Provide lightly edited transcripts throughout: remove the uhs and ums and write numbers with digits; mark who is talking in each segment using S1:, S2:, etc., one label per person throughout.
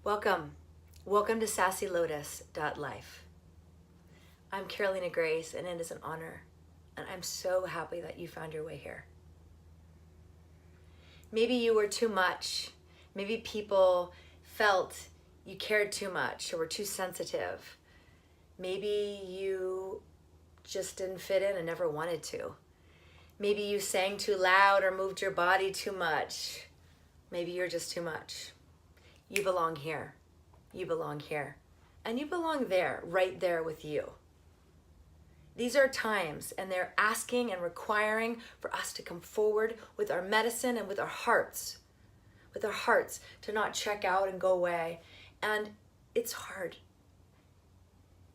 S1: Welcome. Welcome to sassylotus.life. I'm Carolina Grace, and it is an honor, and I'm so happy that you found your way here. Maybe you were too much. Maybe people felt you cared too much or were too sensitive. Maybe you just didn't fit in and never wanted to. Maybe you sang too loud or moved your body too much. Maybe you're just too much. You belong here. You belong here. And you belong there, right there with you. These are times, and they're asking and requiring for us to come forward with our medicine and with our hearts. With our hearts, to not check out and go away. And it's hard.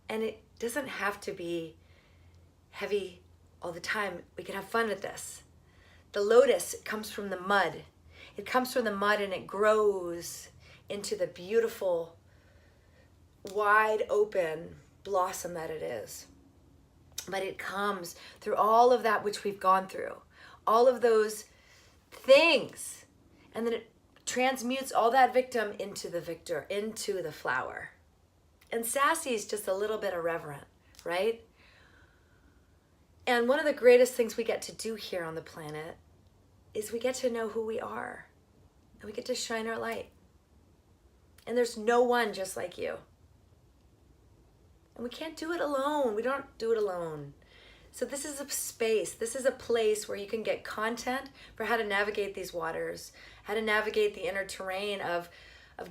S1: And it doesn't have to be heavy all the time. We can have fun with this. The lotus comes from the mud. It comes from the mud and it grows into the beautiful, wide open blossom that it is. But it comes through all of that which we've gone through, all of those things, and then it transmutes all that victim into the victor, into the flower. And sassy is just a little bit irreverent, right? And one of the greatest things we get to do here on the planet is we get to know who we are, and we get to shine our light. And there's no one just like you. And we can't do it alone. We don't do it alone. So this is a space, this is a place where you can get content for how to navigate these waters, how to navigate the inner terrain of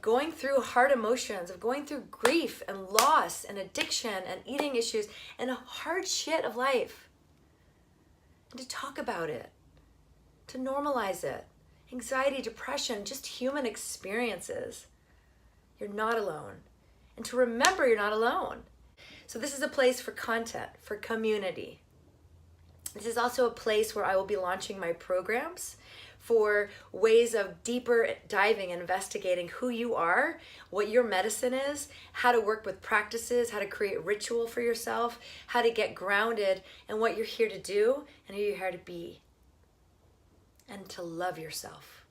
S1: going through hard emotions, of going through grief and loss and addiction and eating issues and hard shit of life. And to talk about it, to normalize it. Anxiety, depression, just human experiences. You're not alone. And to remember you're not alone. So this is a place for content, for community. This is also a place where I will be launching my programs for ways of deeper diving and investigating who you are, what your medicine is, how to work with practices, how to create ritual for yourself, how to get grounded in what you're here to do and who you're here to be. And to love yourself.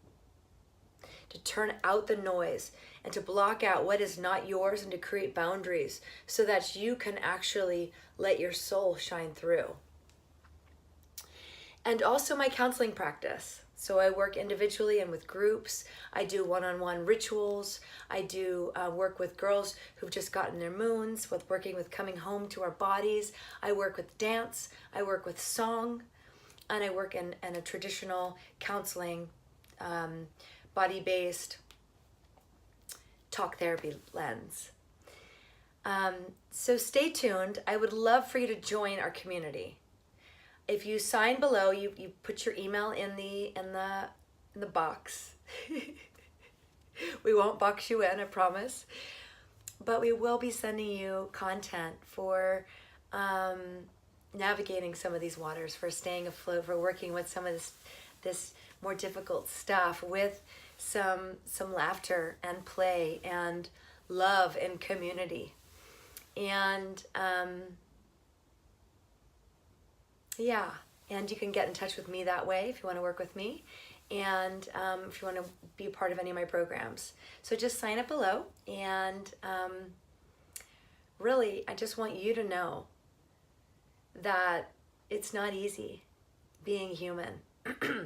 S1: To turn out the noise and to block out what is not yours and to create boundaries so that you can actually let your soul shine through. And also my counseling practice. So I work individually and with groups. I do one-on-one rituals. I do work with girls who've just gotten their moons, with working with coming home to our bodies. I work with dance. I work with song. And I work in a traditional counseling, body-based talk therapy lens. So stay tuned. I would love for you to join our community. If you sign below, you put your email in the box. We won't box you in, I promise. But we will be sending you content for navigating some of these waters, for staying afloat, for working with some of this more difficult stuff with some laughter and play and love and community. And yeah, and you can get in touch with me that way if you want to work with me, and if you want to be a part of any of my programs. So just sign up below, and really, I just want you to know that it's not easy being human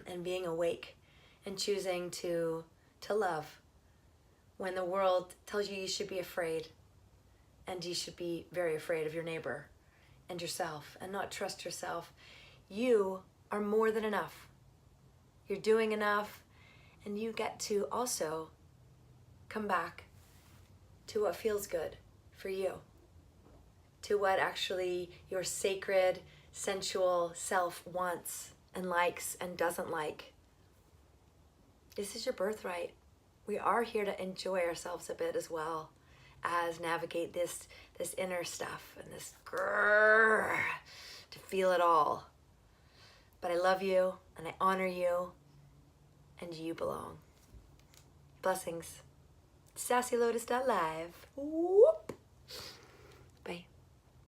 S1: and being awake and choosing to love when the world tells you you should be afraid, and you should be very afraid of your neighbor and yourself and not trust yourself. You are more than enough. You're doing enough, and you get to also come back to what feels good for you, to what actually your sacred, sensual self wants and likes and doesn't like. This is your birthright. We are here to enjoy ourselves a bit as well as navigate this inner stuff and this grrr, to feel it all. But I love you and I honor you, and you belong. Blessings. SassyLotus.live. Whoop.